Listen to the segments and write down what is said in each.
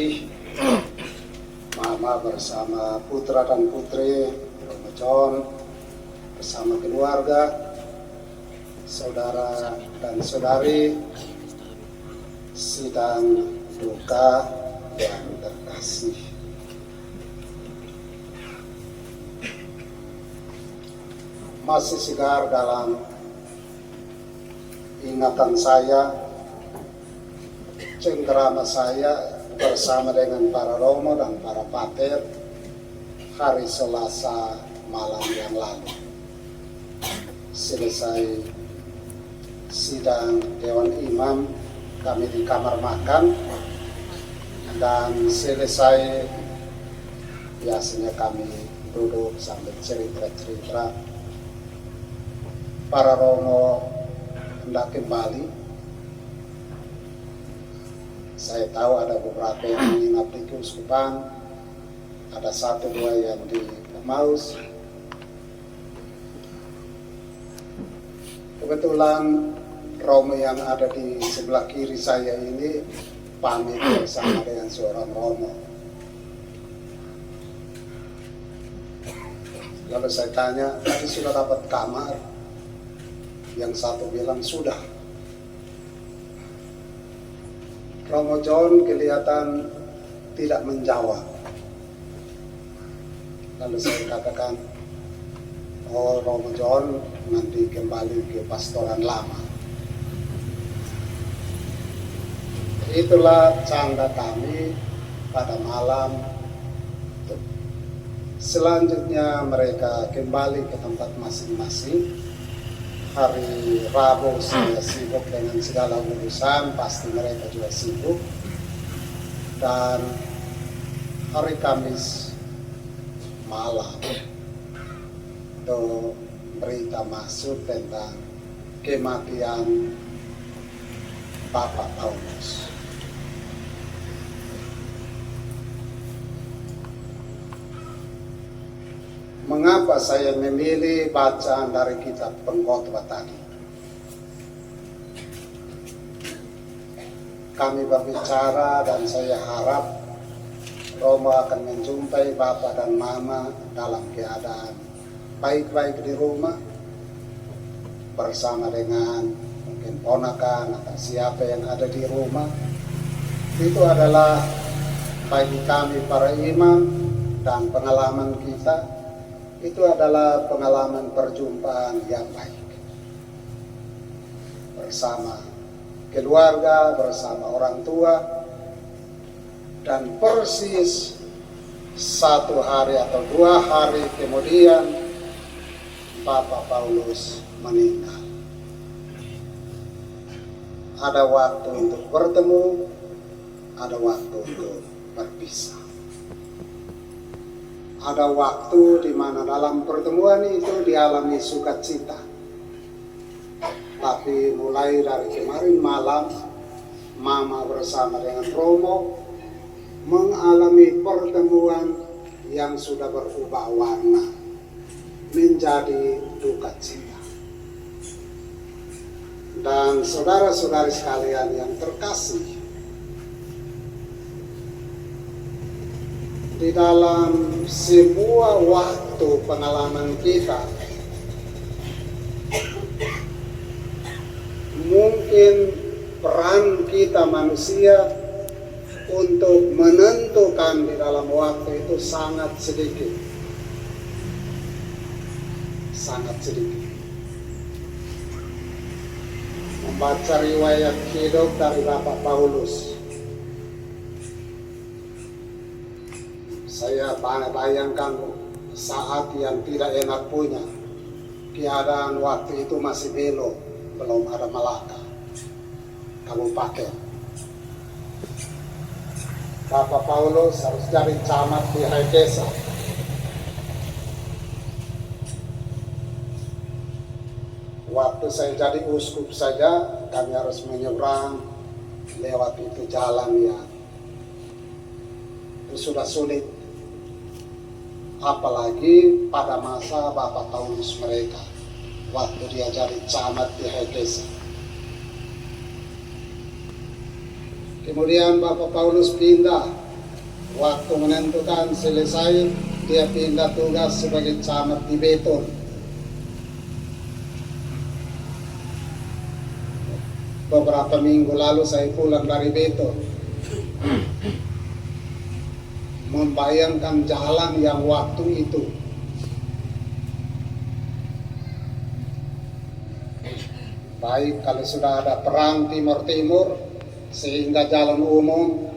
kasih, Mama bersama putra dan putri Romo John, bersama keluarga, saudara dan saudari, sidang duka yang terkasih. Masih segar dalam ingatan saya, cengkerama saya bersama dengan para romo dan para pater hari Selasa malam yang lalu. Selesai sidang Dewan Imam, kami di kamar makan, dan selesai biasanya kami duduk sambil cerita-cerita. Para romo hendak kembali. Saya tahu ada beberapa yang menginap di keuskupan, ada 1-2 yang di Emmaus. Kebetulan romo yang ada di sebelah kiri saya ini pamit bersama dengan seorang romo. Lalu saya tanya, tadi sudah dapat kamar? Yang satu bilang sudah. Romo John kelihatan tidak menjawab. Lalu saya katakan, oh Romo John nanti kembali ke pastoran lama. Itulah canda kami pada malam itu. Selanjutnya mereka kembali ke tempat masing-masing. Hari Rabu saya sibuk dengan segala urusan, pasti mereka juga sibuk. Dan hari Kamis malam itu berita masuk tentang kematian Bapak Paulus. Mengapa saya memilih bacaan dari kitab pengkhotbah tadi? Kami berbicara dan saya harap Romo akan menjumpai Bapak dan Mama dalam keadaan baik-baik di rumah, bersama dengan mungkin ponakan atau siapa yang ada di rumah. Itu adalah bagi kami para imam dan pengalaman kita, itu adalah pengalaman perjumpaan yang baik bersama keluarga, bersama orang tua, dan persis 1 hari atau 2 hari kemudian Bapak Paulus meninggal. Ada waktu untuk bertemu, ada waktu untuk berpisah. Ada waktu di mana dalam pertemuan itu dialami sukacita. Tapi mulai dari kemarin malam, Mama bersama dengan Romo mengalami pertemuan yang sudah berubah warna menjadi duka cita. Dan saudara-saudari sekalian yang terkasih, di dalam semua waktu pengalaman kita, mungkin peran kita manusia untuk menentukan di dalam waktu itu sangat sedikit. Sangat sedikit. Membaca riwayat hidup dari Bapak Paulus, saya bayangkan saat yang tidak enak punya, keadaan waktu itu masih belum ada Malaka, kabupaten. Bapak Paulus harus jadi camat di Haikesa. Waktu saya jadi uskup saja, kami harus menyeberang lewat itu jalan yang itu sudah sulit. Apalagi pada masa Bapak Paulus mereka, waktu dia jadi camat di Haikesa. Kemudian Bapak Paulus pindah Waktu menentukan selesai, dia pindah tugas sebagai camat di Beton. Beberapa minggu lalu saya pulang dari Beton, membayangkan jalan yang waktu itu baik kalau sudah ada perang Timur-Timur sehingga jalan umum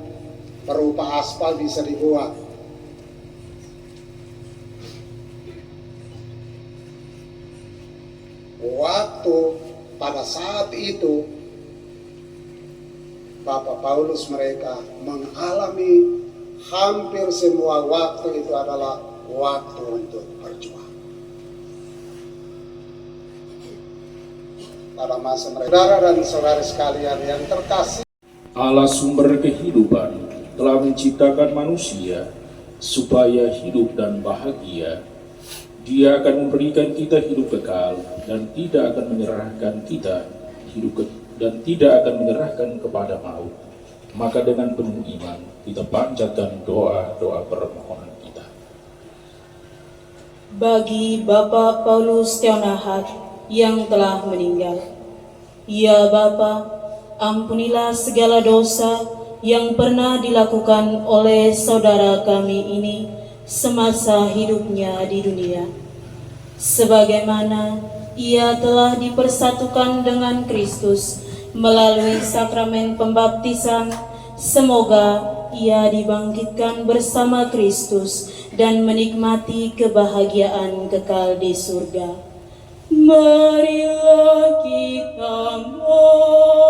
berupa aspal bisa dibuat. Waktu pada saat itu Bapak Paulus mereka mengalami hampir semua waktu itu adalah waktu untuk berjuang. Pada masa mereka, saudara dan saudara sekalian yang terkasih, Allah sumber kehidupan telah menciptakan manusia supaya hidup dan bahagia. Dia akan memberikan kita hidup kekal dan tidak akan menyerahkan kita kepada maut. Maka dengan penuh iman kita panjatkan doa-doa permohonan kita. Bagi Bapak Paulus Tionahat yang telah meninggal, ya Bapa, ampunilah segala dosa yang pernah dilakukan oleh saudara kami ini semasa hidupnya di dunia. Sebagaimana ia telah dipersatukan dengan Kristus melalui sakramen pembaptisan, semoga ia dibangkitkan bersama Kristus dan menikmati kebahagiaan kekal di surga. Marilah kita mohon.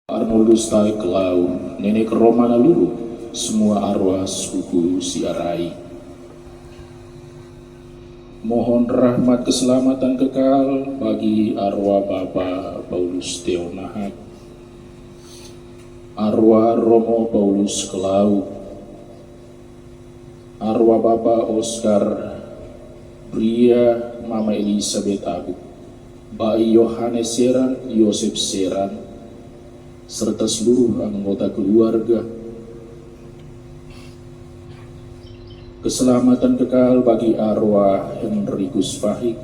Arnoldus Tae Kelau, Nenek Romana Lulu, semua arwah suku Siarai. Mohon rahmat keselamatan kekal bagi arwah Bapak Paulus Tionahat, arwah Romo Paulus Kelau, arwah Bapak Oscar Bria, Mama Elizabeth Abu, Bayi Yohanes Seran, Yosef Seran, serta seluruh anggota keluarga. Keselamatan kekal bagi arwah Henrikus Fahik,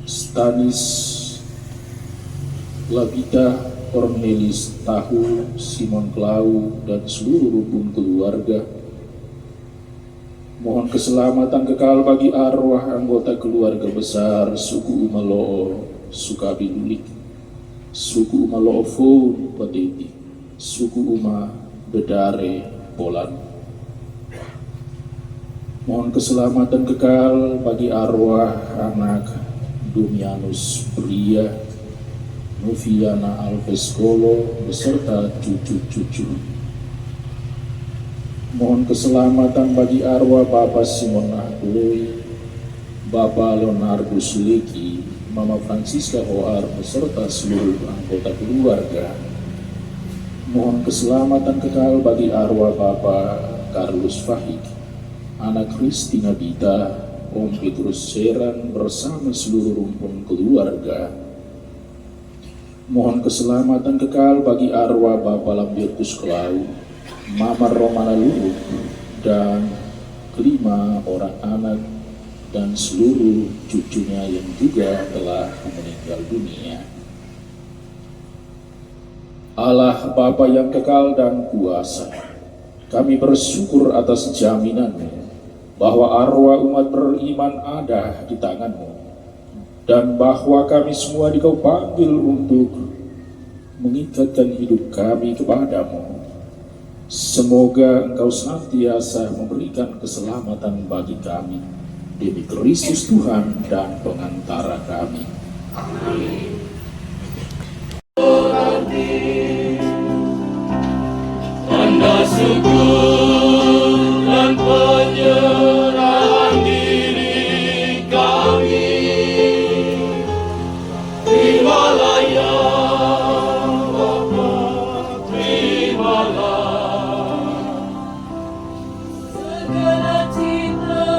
Stanis Labita, Cornelis Tahu, Simon Klau, dan seluruh rukun keluarga. Mohon keselamatan kekal bagi arwah anggota keluarga besar suku Umaloo Sukabi Lulik, suku Umaloo Fon Pateti, suku Uma Bedare Polan. Mohon keselamatan kekal bagi arwah anak Domianus Bria, Noviana Alves Kolo, beserta cucu-cucu. Mohon keselamatan bagi arwah Bapak Simon Nahboy, Bapak Leonardus Leki, Mama Francisca Hoar, beserta seluruh anggota keluarga. Mohon keselamatan kekal bagi arwah Bapak Carlos Fahik, anak Kristina Bita, Om Petrus Seran, bersama seluruh rumpun keluarga. Mohon keselamatan kekal bagi arwah Bapak Lambertus Klau, Mama Romana Lulu, dan kelima orang anak dan seluruh cucunya yang juga telah meninggal dunia. Allah Bapa yang kekal dan kuasa, kami bersyukur atas jaminan-Mu bahwa arwah umat beriman ada di tangan-Mu, dan bahwa kami semua Dikau panggil untuk mengikatkan hidup kami kepadamu. Semoga Engkau senantiasa memberikan keselamatan bagi kami, demi Kristus Tuhan dan pengantara kami. Amin. Tanda syukur dan penyerahan diri kami, terimalah ya Bapa, terimalah segala cita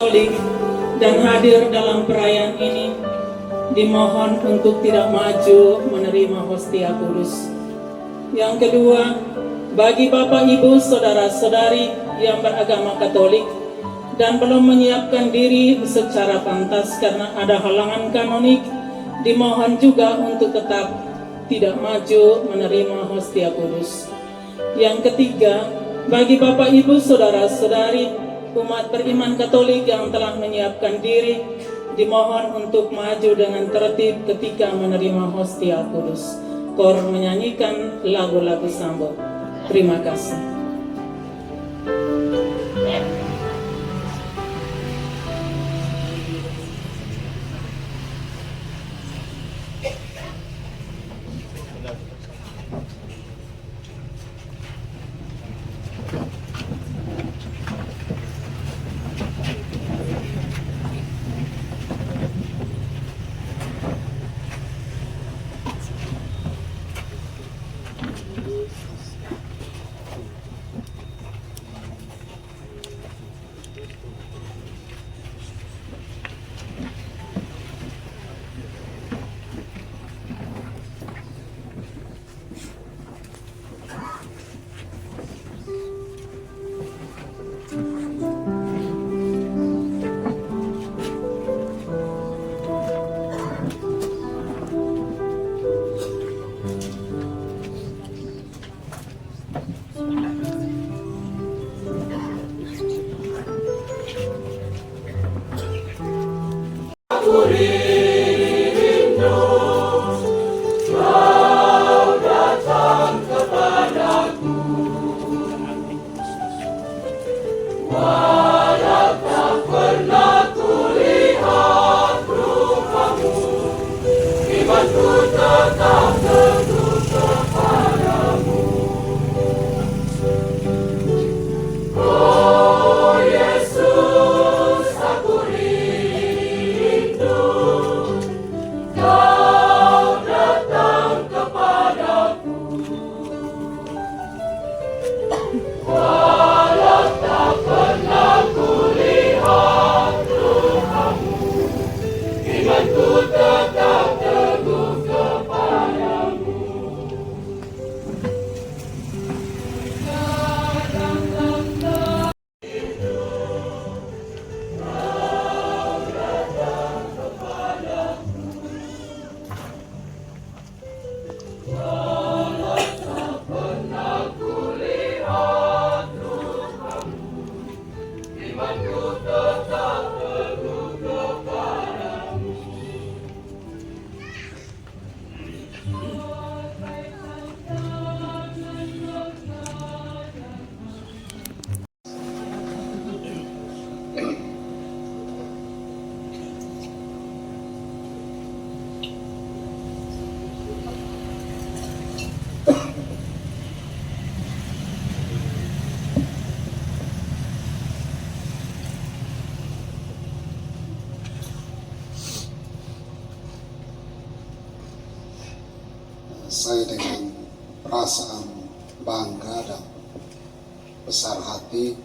Katolik dan hadir dalam perayaan ini dimohon untuk tidak maju menerima hostia kudus. Yang kedua, bagi Bapak Ibu Saudara-saudari yang beragama Katolik dan belum menyiapkan diri secara pantas karena ada halangan kanonik, dimohon juga untuk tetap tidak maju menerima hostia kudus. Yang ketiga, bagi Bapak Ibu Saudara-saudari umat beriman Katolik yang telah menyiapkan diri, dimohon untuk maju dengan tertib ketika menerima hostia kudus. Kor menyanyikan lagu-lagu sambut. Terima kasih. Saya dengan perasaan bangga dan besar hati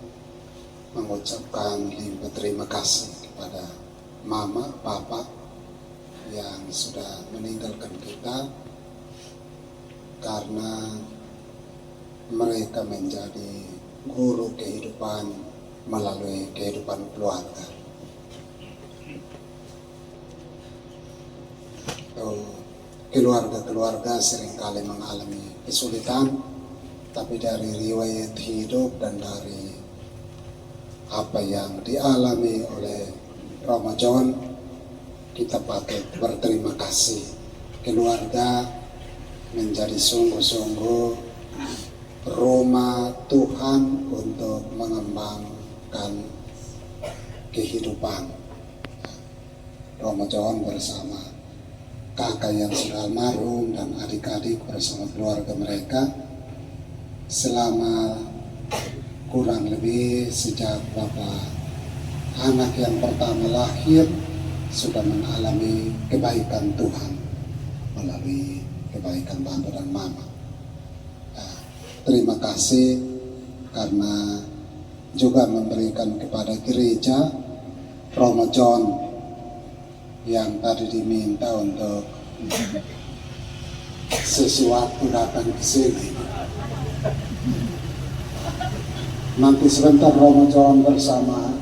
mengucapkan limpah terima kasih kepada Mama, Papa yang sudah meninggalkan kita, karena mereka menjadi guru kehidupan melalui kehidupan keluarga. Keluarga-keluarga seringkali mengalami kesulitan, tapi dari riwayat hidup dan dari apa yang dialami oleh Romo John, kita patut berterima kasih. Keluarga menjadi sungguh-sungguh rumah Tuhan untuk mengembangkan kehidupan. Romo John bersama kakak yang sudah almarhum dan adik-adik bersama keluarga mereka selama kurang lebih sejak Bapak anak yang pertama lahir sudah mengalami kebaikan Tuhan melalui kebaikan Bapak dan Mama. terima kasih karena juga memberikan kepada gereja Romo John yang tadi diminta untuk sesuatu datang ke sini. Nanti sebentar Romo John bersama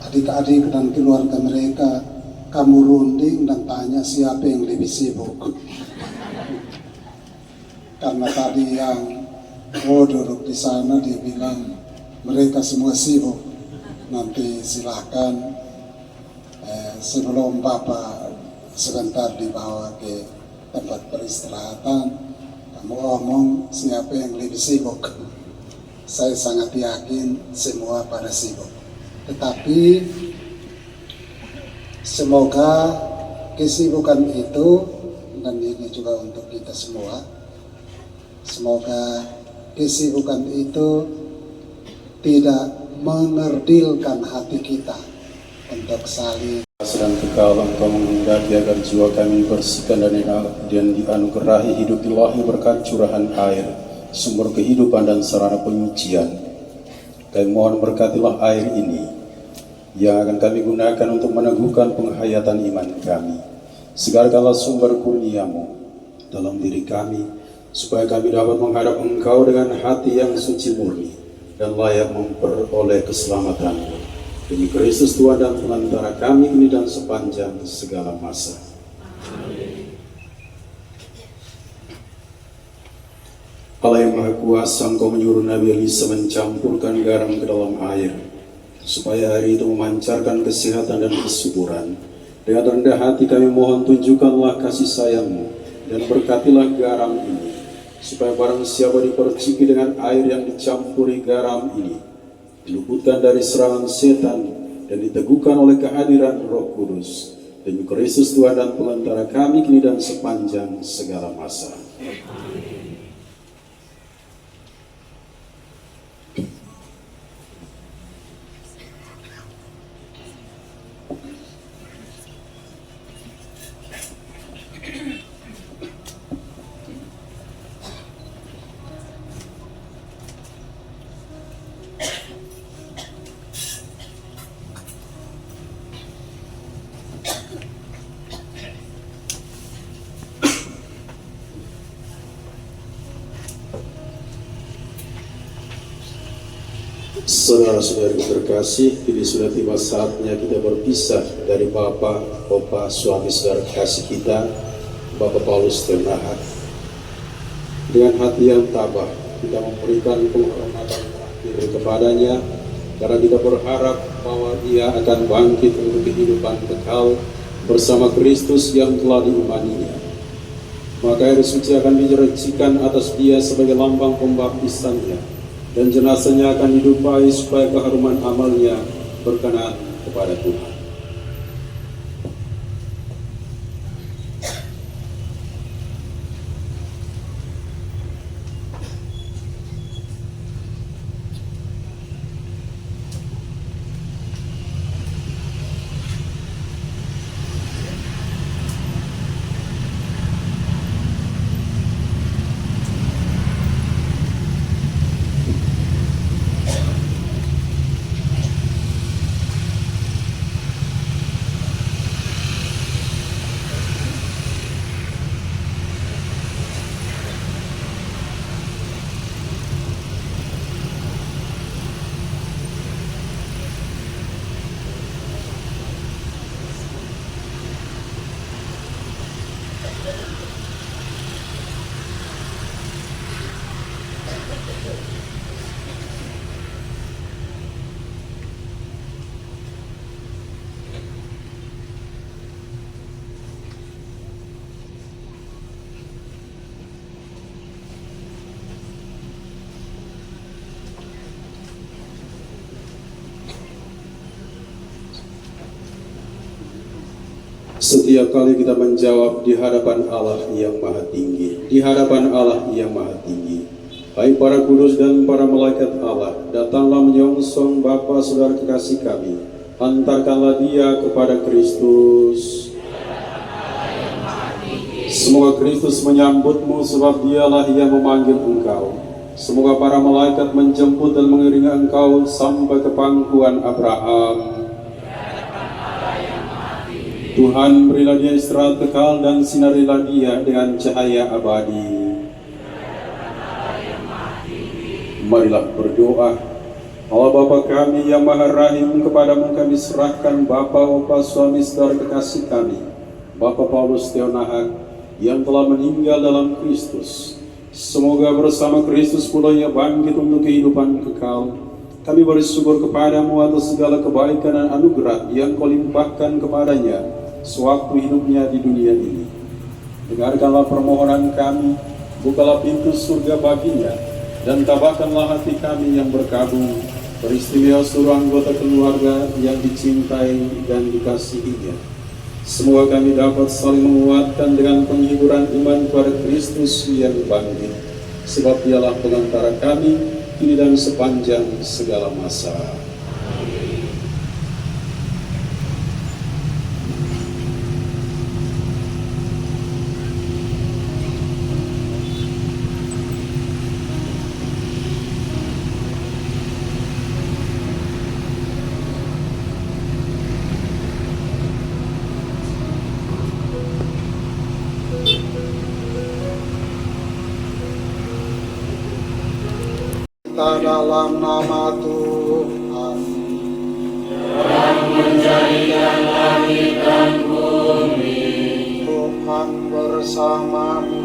adik-adik dan keluarga mereka, kamu runding dan tanya siapa yang lebih sibuk. Karena tadi yang duduk di sana dia bilang mereka semua sibuk. Nanti silahkan sebelum Bapak sebentar dibawa ke tempat peristirahatan, kamu omong siapa yang lebih sibuk. Saya sangat yakin semua pada sibuk. Tetapi semoga kesibukan itu, dan ini juga untuk kita semua, semoga kesibukan itu tidak mengerdilkan hati kita untuk saling dan kekal Engkau menghendaki agar jiwa kami bersihkan dan dianugerahi hidup ilahi berkat curahan air, sumber kehidupan dan sarana penyucian. Kami mohon berkatilah air ini yang akan kami gunakan untuk meneguhkan penghayatan iman kami. Segarkanlah sumber kurnia-Mu dalam diri kami, supaya kami dapat menghadap Engkau dengan hati yang suci murni dan layak memperoleh keselamatan-Mu. Demi Kristus Tuhan dan Penantara kami kini dan sepanjang segala masa. Allah yang Maha Kuasa, Engkau menyuruh Nabi Elisa mencampurkan garam ke dalam air, supaya air itu memancarkan kesehatan dan kesuburan. Dengan rendah hati kami mohon, tunjukkanlah kasih sayang-Mu dan berkatilah garam ini, supaya barang siapa diperciki dengan air yang dicampuri garam ini, diluputkan dari serangan setan dan diteguhkan oleh kehadiran Roh Kudus. Demi Kristus Tuhan dan Penantara kami kini dan sepanjang segala masa. Saudara-saudari terkasih, kini sudah tiba saatnya kita berpisah dari Bapak, Opa, suami saudara kasih kita, Bapak Paulus Teunahat. Dengan hati yang tabah, kita memberikan penghormatan terakhir kepadanya, karena kita berharap bahwa Dia akan bangkit untuk kehidupan kekal bersama Kristus yang telah diimaninya. Maka air suci akan dijericikan atas Dia sebagai lambang pembaptisannya, dan jenazahnya akan didupai supaya keharuman amalnya berkenan kepada Tuhan. Setiap kali kita menjawab di hadapan Allah yang Maha Tinggi, di hadapan Allah yang Maha Tinggi, baik para kudus dan para malaikat Allah, datanglah menyongsong Bapa saudara kekasih kami, antarkanlah Dia kepada Kristus. Semoga Kristus menyambutmu, sebab Dialah yang memanggil engkau. Semoga para malaikat menjemput dan mengiringi engkau sampai ke pangkuan Abraham. Tuhan, berilah dia istirahat kekal dan sinarilah dia dengan cahaya abadi. Marilah berdoa. Allah Bapa kami yang Maha Rahim, kepadamu kami serahkan Bapa, suami saudara kekasih kami, Bapak Paulus Theonahat, yang telah meninggal dalam Kristus. Semoga bersama Kristus pula ia bangkit untuk kehidupan kekal. Kami bersyukur kepadamu atas segala kebaikan dan anugerah yang kau limpahkan kepadanya sewaktu hidupnya di dunia ini. Dengarkanlah permohonan kami, bukalah pintu surga baginya, dan tabahkanlah hati kami yang berkabung, beristimewa seluruh anggota keluarga yang dicintai dan dikasihinya. Semoga kami dapat saling menguatkan dengan penghiburan iman kepada Kristus yang bangkit, sebab dialah pengantara kami kini dan sepanjang segala masa. Kita dalam nama Tuhan. Tuhan bersamamu.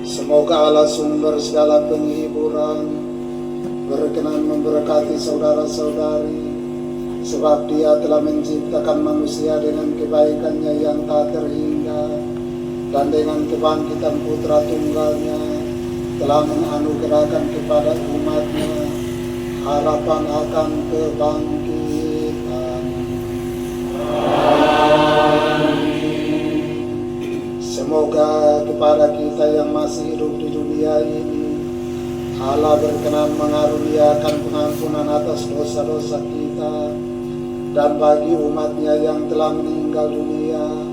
Semoga Allah sumber segala penghiburan berkenan memberkati saudara-saudari, sebab Dia telah menciptakan manusia dengan kebaikannya yang tak terhingga, dan dengan kebangkitan putra tunggalnya telah menganugerahkan kepada umatnya harapan akan kebangkitan. Semoga kepada kita yang masih hidup di dunia ini, Allah berkenan mengaruniakan pengampunan atas dosa-dosa kita, dan bagi umatnya yang telah meninggal dunia,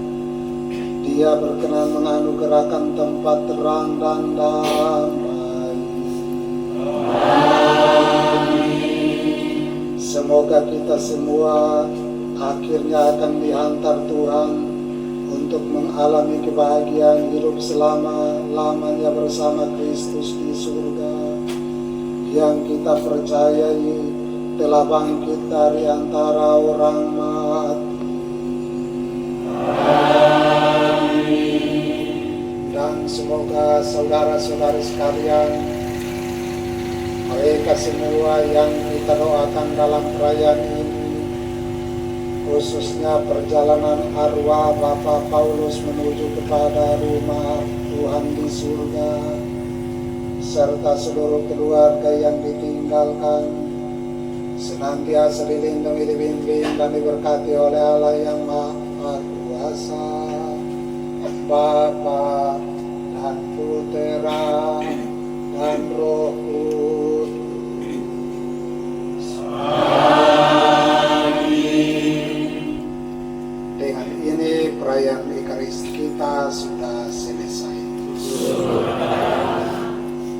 Dia berkenan menganugerahkan tempat terang dan damai. Semoga kita semua akhirnya akan dihantar Tuhan untuk mengalami kebahagiaan hidup selama-lamanya bersama Kristus di surga, yang kita percayai telah bangkit dari antara orang mati. Dan semoga saudara-saudari sekalian, mereka semua yang kita doakan dalam perayaan ini, khususnya perjalanan arwah Bapak Paulus menuju kepada rumah Tuhan di surga, serta seluruh keluarga yang ditinggalkan, senantiasa dilindungi, dibimbing, dan diberkati oleh Allah yang Maha Kuasa, Bapa dan Putera dan Roh Kudus. Amin. Dengan ini perayaan Ekaristi kita sudah selesai.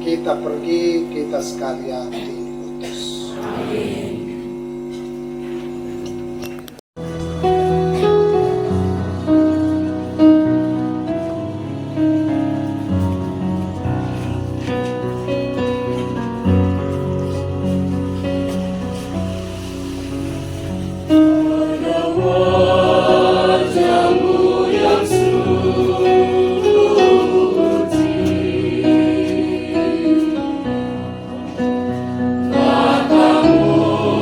Kita pergi, kita sekalian diutus. Amin. Matamu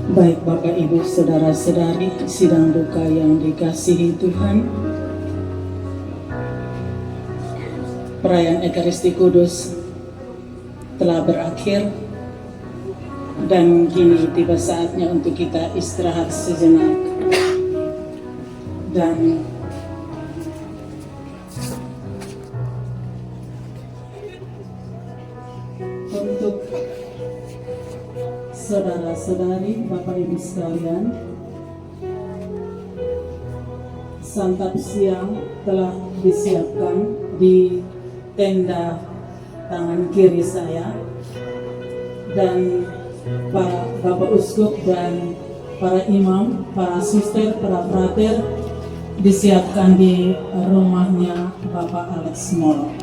Baik Bapak Ibu Saudara-saudari sidang duka yang dikasihi Tuhan, perayaan Ekaristi Kudus telah berakhir dan kini tiba saatnya untuk kita istirahat sejenak dan untuk saudara-saudari, Bapak Ibu sekalian, santap siang telah disiapkan di tenda tangan kiri saya, dan para Bapak Uskup dan para imam, para suster, para frater disiapkan di rumahnya Bapak Alex Molo.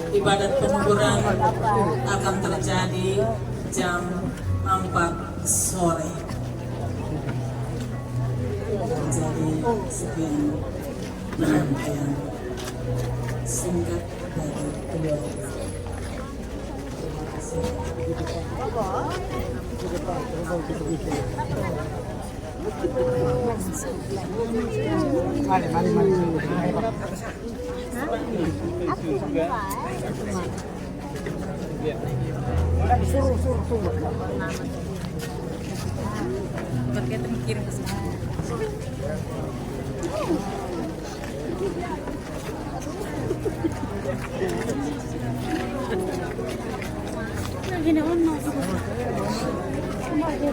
Ibadat penguburan akan terjadi jam 4 sore. Jadi sekian rangkaian singkat dari keluarga. Terima kasih.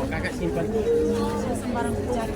Kakak simpan sembarang cari.